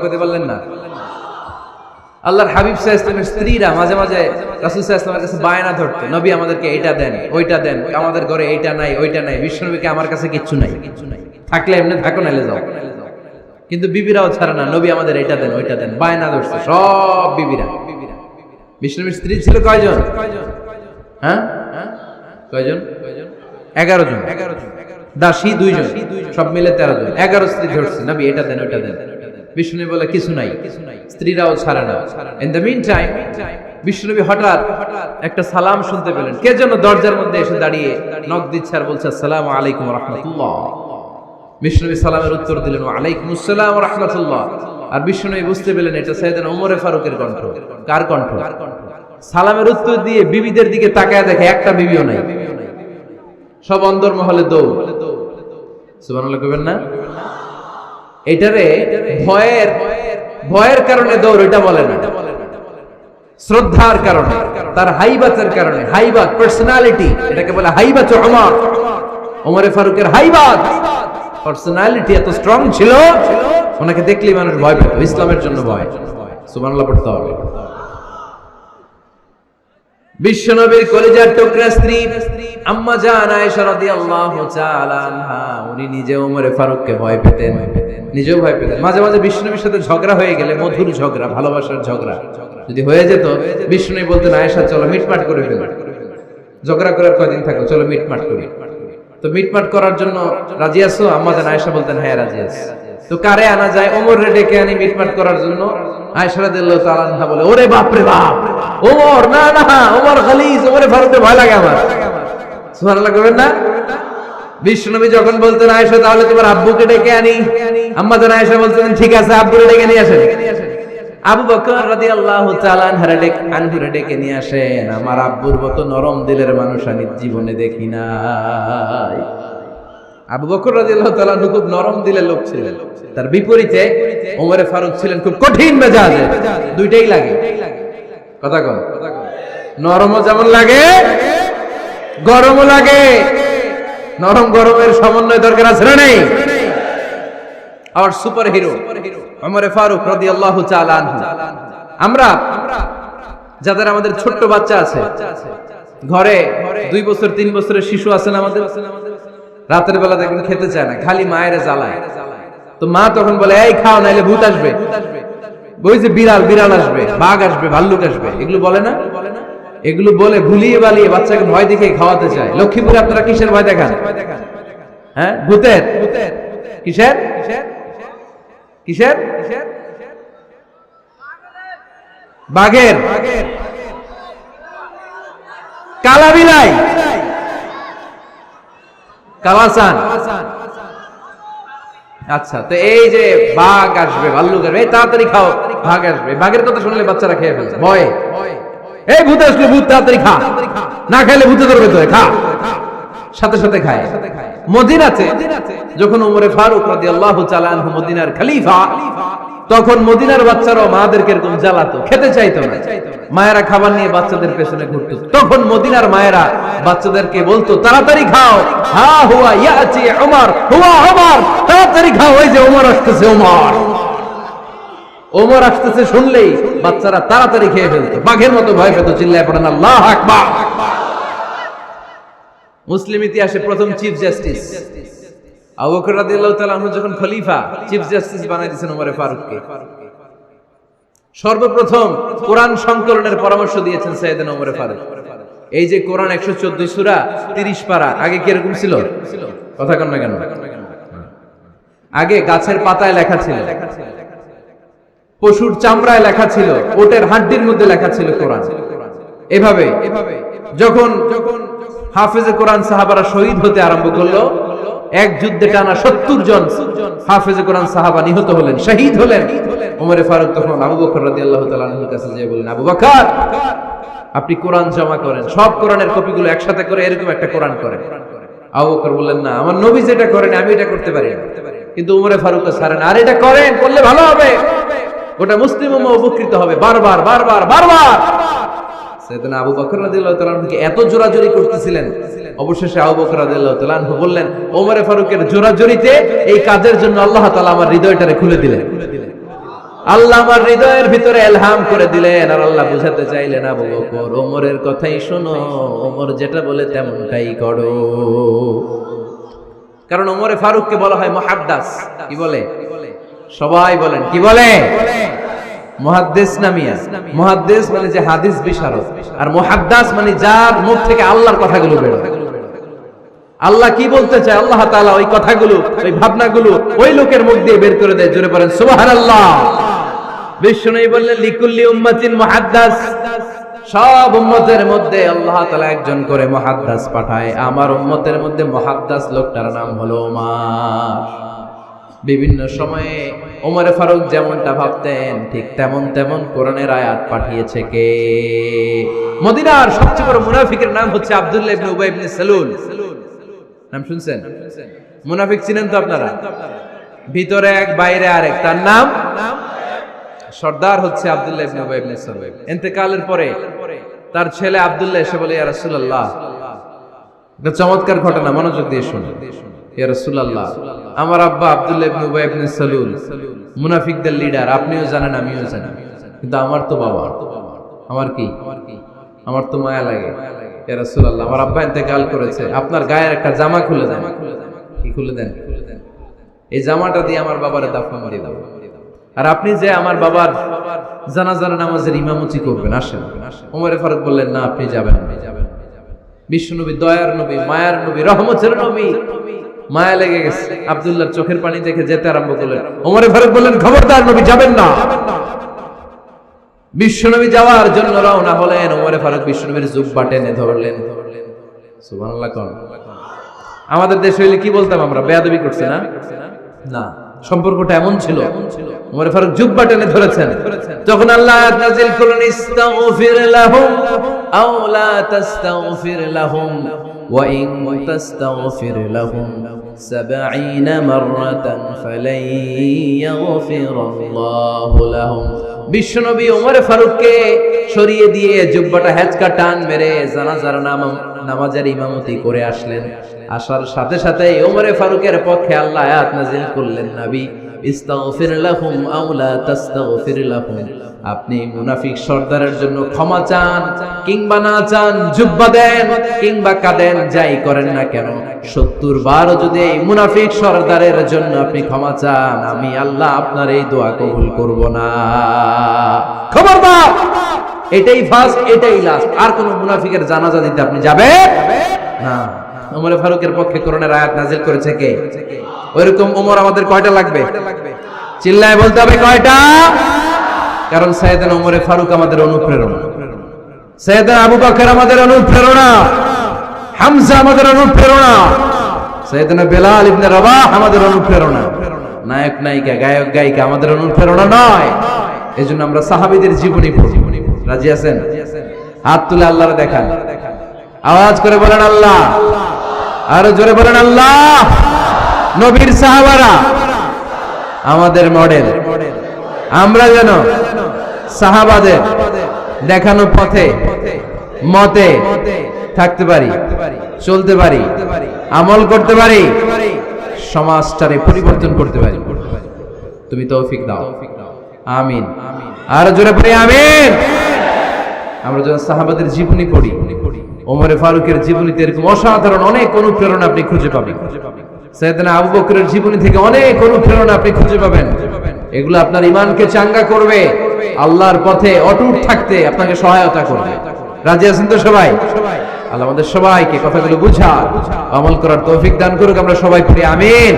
করতে পারলেন না? আল্লাহর হাবিব সাল্লাল্লাহু আলাইহি ওয়াসাল্লামের স্ত্রীরা মাঝে মাঝে রাসূল সাল্লাল্লাহু আলাইহি ওয়াসাল্লামের কাছে বায়না ধরতো, নবী আমাদেরকে এইটা দেন, ওইটা দেন, আমাদের ঘরে এইটা নাই, ওইটা নাই। বিশ্বনবীকে আমার কাছে কিচ্ছু নাই, থাকলে এমনি থাকো, নাইলে যাও। কিন্তু বিবিরাও ছাড়ে না, নবী আমাদের এইটা দেন, ওইটা দেন, বায়না ধরছে সব বিবিরা। বিশ্বনবীর স্ত্রী ছিল কয়জন? হ্যাঁ, কয়জন? 11 জন। দাসী 2 জন, সব মিলে 13 জন। 11 স্ত্রী ধরছে, নবী এটা দেন, ওইটা দেন। বিষ্ণুনবী বলে কিছু নাই, স্ত্রীরাও ছাড়ে না। ইন দ্য মিন টাইম বিষ্ণুনবী হঠাৎ একটা সালাম শুনতে পেলেন। কে যেন দরজার মধ্যে এসে দাঁড়িয়ে নক দিচ্ছে আর বলছে আসসালামু আলাইকুম ওয়া রাহমাতুল্লাহ। বিষ্ণুনবী সালামের উত্তর দিলেন ওয়া আলাইকুমুস সালাম ওয়া রাহমাতুল্লাহ। আর বিষ্ণুনবী বুঝতে পেলেন এটা সাইয়েদনা ওমর ফারুকের কণ্ঠ। কার কণ্ঠ? সালামের উত্তর দিয়ে বিবিদের দিকে তাকায় দেখে একটা বিবিও নাই, সব অন্দরমহলে দৌড়। সুবহানাল্লাহ কইবেন না? এটারে ভয়ের কারণে দৌড়, এটা বলে না, শ্রদ্ধার কারণে, তার হাইবাতের কারণে। হাইবাত পার্সোনালিটি, এটাকে বলে হাইবাত ওমর। ওমরে ফারুকের হাইবাত পার্সোনালিটি এত স্ট্রং ছিল, ওনাকে দেখলেই মানুষ ভয় পেত। ইসলামের জন্য ভয়। সুবহানাল্লাহ পড়তে হবে। বিশ্বনবীর কলিজার টুকরা স্ত্রী আম্মা জান আয়েশা রাদিয়াল্লাহু তাআলা আনহা, উনি নিজে ওমরে ফারুককে ভয় পেতেন, নিজেও ভয় পেতেন। মাঝে মাঝে বিশ্বনবীর সাথে ঝগড়া হয়ে গেলে, মধুর ঝগড়া, ভালোবাসার ঝগড়া যদি হয়ে যেত, বিশ্বনবী বলতেন আয়েশা চলো মিটমাট করে ফেলো, ঝগড়া করার কয়দিন থাকো, চলো মিটমাট করি। তো মিটমাট করার জন্য রাজি আছো? আম্মা জান আয়েশা বলতেন হ্যাঁ রাজি আছি। তো কারে আনা যায়? ওমর রে ডেকে আনি মিটমাট করার জন্য। আয়েশা রাদিয়াল্লাহু তাআলা আনহা বলে ওরে বাপ রে বাপ, ওমর না না, ওমর খালিস, ওমরে ফারুককে ভয় লাগে আমার। সুবহানাল্লাহ কইবেন না? বিশ্বনবী যখন বলতেন আয়েশা তাহলে তোমার আব্বুকে ডেকে আনি, আম্মা জান আয়েশা বলতেন ঠিক আছে আব্বুরে ডেকে নিয়ে আসেন। আবু বকর রাদিয়াল্লাহু তাআলা আনহুরে ডেকে নিয়ে আসেন। আমার আব্বুর মতো নরম দিলের মানুষ আমি জীবনে দেখি নাই। আবু বকর রাদিয়াল্লাহু তাআলা খুব নরম দিলের লোক ছিলেন, তার বিপরীতে ওমরে ফারুক ছিলেন খুব কঠিন মেজাজে। দুইটাই লাগে, কথা কন, নরমও যেমন লাগে, গরমও লাগে। নরম গরমের সমন্বয় দরকার আছে না নেই? আর সুপার হিরো ওমরে ফারুক রাদিয়াল্লাহু তাআলা আনহু। আমরা যাদের আমাদের ছোট্ট বাচ্চা আছে, ঘরে 2 বছর 3 বছরের শিশু আছেন আমাদের, রাতের বেলা দেখবেন খেতে চায় না, খালি মায়ের জ্বালায়। তো মা তখন বলে এই খাও নাইলে ভূত আসবে, ওই যে বিড়াল আসবে, বাঘ আসবে, ভাল্লুক আসবে, এগুলো বলে না? এগুলো বলে ভুলিয়ে বালিয়ে বাচ্চাকে ভয় দেখে খাওয়াতে চায়। লক্ষ্মীপুরে আপনারা কিসের ভয় দেখান? হ্যাঁ, ভূতের। কিসের? কিসের? বাঘের, কালা বিলাই, কালাসান। আচ্ছা, তো এই যে বাঘ আসবে, ভাল্লুক আসবে, এই তাড়াতাড়ি খাও, বাঘ আসবে। বাঘের কথা শুনলে বাচ্চারা খেয়ে ফেলছে ভয়ে। এই ভূত আসলে, ভূত তাড়াতাড়ি খা, না খাইলে ভূতে ধরবে তোরে, খা। সাথে সাথে খায়। মদিনাতে যখন ওমরে ফারুক রাদিয়াল্লাহু তাআলা আনহু মদিনার খলিফা, তখন মদিনার বাচ্চারাও মাদেরকে এরকম জ্বালাতো, খেতে চাইতো না। মায়েরা খাবার নিয়ে বাচ্চাদের পেছনে ঘুরতো। তখন মদিনার মায়েরা বাচ্চাদেরকে বলতো তাড়াতাড়ি খাও, হা হুয়া ইয়াতি ওমর, হুয়া ওমর, তাড়াতাড়ি খাও, ওই যে ওমর আসতেছে, ওমর, ওমর আসতেছে শুনলেই বাচ্চারা তাড়াতাড়ি খেয়ে ফেলতো, বাঘের মতো ভয় পেত। চিল্লায় পড়েন আল্লাহু আকবার। মুসলিম ইতিহাসে প্রথম চিফ জাস্টিস আবু বকর রাদিয়াল্লাহু তাআলা আনহু যখন খলিফা, চিফ জাস্টিস বানাই দিয়েছেন ওমরে ফারুককে। সর্বপ্রথম কোরআন সংকলনের পরামর্শ দিয়েছেন সাইয়েদনা ওমরে ফারুক। এই যে কোরআন 114 সূরা 30 পারা, আগে কি এরকম ছিল? কথা কন না কেন? আগে গাছের পাতায় লেখা ছিল, পশুর চামড়ায় লেখা ছিল, ওটের হাড্ডির মধ্যে লেখা ছিল কোরআন। এভাবে যখন হাফেজে কোরআন সাহাবারা শহীদ হতে আরম্ভ করলো, এক যুদ্ধে টানা 70 জন হাফেজে কোরআন সাহাবা নিহত হলেন, শহীদ হলেন। ওমরে ফারুক তখন আবু বকর রাদিয়াল্লাহু তাআলা আনহুর কাছে যেয়ে বললেন, আবু বকর আপনি কোরআন জমা করেন, সব কোরআনের কপিগুলো একসাথে করে এরকম একটা কোরআন করেন। আবু বকর বললেন না, আমার নবী যেটা করেন আমি এটা করতে পারি না। কিন্তু ওমরে ফারুক ছাড়েন, আর এটা করেন, করলে ভালো হবে, গোটা মুসলিম উম্মাহ উপকৃত হবে। বারবার বারবার বারবার সাইয়েদনা আবু বকর রাদিয়াল্লাহু তাআলা আনহুকে এত জোরাজুরি করতেছিলেন, অবশেষে আবু বকর রাদিয়াল্লাহু তাআলা আনহু বললেন, ওমরে ফারুকের জোরাজুরিতে এই কাজের জন্য আল্লাহ তাআলা আমার হৃদয়টারে খুলে দিলেন। আল্লাহ আমার হৃদয়ের ভিতরে ইলহাম করে দিলেন, আর আল্লাহ বুঝাতে চাইলেন আবু বকর ওমরের কথাই শোনো, ওমর যেটা বলে তেমনটাই করো। কারণ ওমরে ফারুককে বলা হয় মুহাদ্দাস। কি বলে? সবাই বলেন কি বলে? মুহাদ্দিস নামিয়া। মুহাদ্দিস মানে যে হাদিস বিশারদ, আর মুহাদ্দাস মানে যার মুখ থেকে আল্লাহর কথাগুলো বের হয়। আল্লাহ কি বলতে চায় আল্লাহ তাআলা ওই কথাগুলো, ওই ভাবনাগুলো ওই লোকের মুখ দিয়ে বের করে দেয়। জোরে পড়েন সুবহানাল্লাহ। বিশ্বনবী বললেন লিকুল্লি উম্মাতিন মুহাদ্দাস, সব উম্মতের মধ্যে আল্লাহ তাআলা একজন করে মুহাদ্দাস পাঠায়। আমার উম্মতের মধ্যে মুহাদ্দাস লোকটার নাম হলো ওমর। বিভিন্ন সময়ে ওমরে ফারুক যেমনটা ভাবতেন ঠিক তেমন তেমন কোরআনের আয়াত পাঠিয়েছে কে? মদিনার সবচেয়ে বড় মুনাফিকের নাম হচ্ছে আব্দুল্লাহ ইবনে উবাই ইবনে সালুল। নাম শুনছেন? মুনাফিক চিনেন তো আপনারা? ভিতরে এক বাইরে আরেক, তার নাম সর্দার হচ্ছে আব্দুল্লাহ ইবনে উবাই ইবনে সালুল। ইন্তেকালের পরে তার ছেলে আব্দুল্লাহ এসে বলে, ইয়া রাসূলুল্লাহ, একটা চমৎকার ঘটনা, মনোযোগ দিয়ে শুনুন। ইয়া রাসূলুল্লাহ, আমার আব্বা আব্দুল্লাহ ইবনে উবাই ইবনে সালুল মুনাফিকদের লিডার, আপনিও জানেন আমিও জানি, কিন্তু আমার তো বাবা, আমার কি, আমার তো মায়া লাগে। ইয়া রাসূলুল্লাহ, আমার আব্বা ইন্তেকাল করেছে, আপনার গায়ের একটা জামা খুলে দেন। কি খুলে দেন? এই জামাটা দিয়ে আমার বাবারে দাফন দিয়ে দাও, আর আপনি যে আমার বাবার জানাজার নামাজের ইমামতি করবেন, আসেন। ওমরে ফারুক বললেন, না, আপনি যাবেন। বিশ্বনবী দয়ার নবী, মায়ার নবী, রহমতের নবী, মায়া লেগে গেছে, আব্দুল্লাহর চোখের পানি দেখে যেতে আরম্ভ করলেন। ওমরে ফারুক বললেন, খবরদার, নবী যাবেন না। বিশ্বনবী যাওয়ার জন্য রওনা হলেন। ওমরে ফারুক বিশ্বনবীর জুব্বা টেনে ধরলেন। সুবহানাল্লাহ। আমাদের দেশে হইলে কি বলতাম আমরা? বেয়াদবি করছে না? না, সম্পর্কটা এমন ছিল। ওমর ফারুক জুব্বা টেনে ধরেছেন। যখন আল্লাহ আয়াত নাযিল করলেন, ইস্তাগফির লাহুম আও লা তাস্তাগফির লাহুম ওয়া ইন তাস্তাগফির লাহুম ৭০ মাররাতান ফালাই ইয়াগফিরাল্লাহু লাহুম। বিশ্বনবী ওমর ফারুককে সরিয়ে দিয়ে জুব্বাটা হেঁচকা টান মেরে জানাজার নামাজের ইমামতি করে আসলেন। আসার সাথে সাথে ওমরে ফারুকের পক্ষে আল্লাহ আয়াত নাযিল করলেন, নবী, ইস্তাগফির লাহুম আও লা তাস্তাগফির লাহুম, আপনি মুনাফিক সর্দারের জন্য ক্ষমা চান কিংবা না চান, জুব্বা দেন কিংবা কাঁদেন, যাই করেন না কেন, ৭০ বার যদি এই মুনাফিক সর্দারের জন্য আপনি ক্ষমা চান, আমি আল্লাহ আপনার এই দোয়া কবুল করব না। খবরদার, এটাই ফার্স্ট, এটাই লাস্ট, আর কোন মুনাফিকের জানাজা দিতে আপনি যাবেন না। ওমর ফারুকের পক্ষে কোরআনের আয়াত নাযিল করেছে কে? ওইরকম ওমর আমাদের কয়টা লাগবে? চিল্লায় বলতে হবে কয়টা? কারণ সাইয়েদনা ওমর ফারুক আমাদের অনুপ্রেরণা, সাইয়েদনা আবু বকর আমাদের অনুপ্রেরণা, হামজা আমাদের অনুপ্রেরণা, সাইয়েদনা বেলাল ইবনে রাবাহ আমাদের অনুপ্রেরণা। নায়ক নায়িকা, গায়ক গায়িকা আমাদের অনুপ্রেরণা নয়। এজন্য আমরা সাহাবীদের জীবনী পড়ি। রাজি আছেন? হাত তুলে আল্লাহরে দেখান, আওয়াজ করে বলেন আল্লাহ, আরো জোরে বলেন আল্লাহ। নবীর সাহাবারা আমাদের মডেল, আমরা যেন সাহাবাদের দেখানো পথে মতে থাকতে পারি, চলতে পারি, আমল করতে পারি, সমাজটারে পরিবর্তন করতে পারি। তুমি তৌফিক দাও, আমিন। আর জোরে পড়ি আমিন। আমরা যখন সাহাবাদের জীবনী পড়ি, ওমর ফারুকের জীবনীতে এরকম অসাধারণ অনেক অনুপ্রেরণা আপনি খুঁজে পাবেন। সাইয়েদনা আবু বকরের জীবনী থেকে অনেক অনুপ্রেরণা আপনি খুঁজে পাবেন। এগুলো আপনার ঈমানকে চাঙ্গা করবে, আল্লাহর পথে অটুট থাকতে আপনাকে সহায়তা করবে। রাজি আছেন তো সবাই? আল্লাহ আমাদের সবাইকে কথাগুলো বুঝা আমল করার তৌফিক দান করুক। আমরা সবাই পড়ি আমিন।